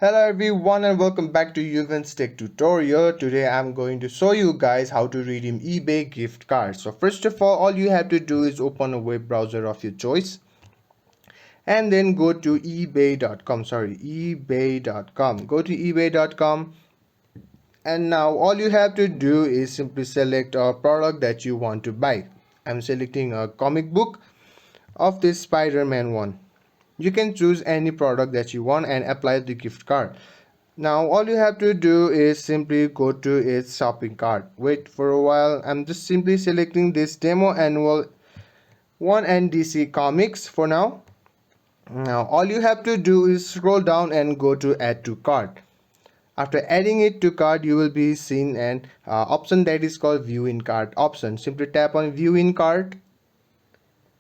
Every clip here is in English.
Hello everyone and welcome back to Yuvan's Tech Tutorial. Today I'm going to show you guys how to redeem eBay gift cards. So first of all you have to do is open a web browser of your choice and then go to ebay.com. Go to ebay.com and now all you have to do is simply select a product that you want to buy. I'm selecting a comic book of this Spider-Man one. You can choose any product that you want and apply the gift card. Now all you have to do is simply go to its shopping cart. Wait for a while. I'm just simply selecting this demo annual 1 and DC comics for now. Now all you have to do is scroll down and go to add to cart. After adding it to cart, you will be seen an option that is called view in cart option. Simply tap on view in cart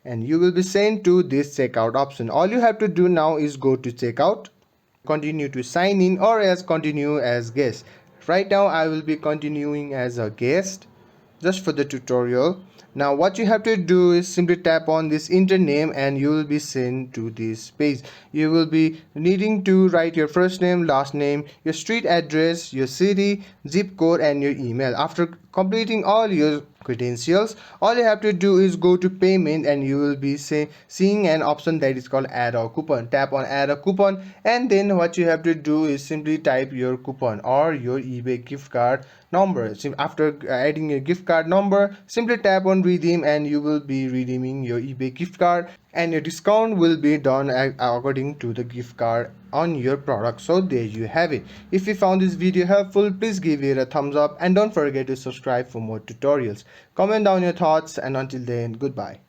and you will be sent to this checkout option. All you have to do now is go to checkout, continue to sign in, or as continue as guest. Right now I will be continuing as a guest just for the tutorial. Now what you have to do is simply tap on this enter name and you will be sent to this page. You will be needing to write your first name, last name, your street address, your city, zip code and your email. After completing all your credentials, all you have to do is go to payment and you will be seeing an option that is called add a coupon. Tap on add a coupon and then what you have to do is simply type your coupon or your eBay gift card number. After adding your gift card number, simply tap on redeem and you will be redeeming your eBay gift card and your discount will be done according to the gift card on your product. So there you have it. If you found this video helpful, please give it a thumbs up and don't forget to subscribe for more tutorials. Comment down your thoughts and until then, goodbye.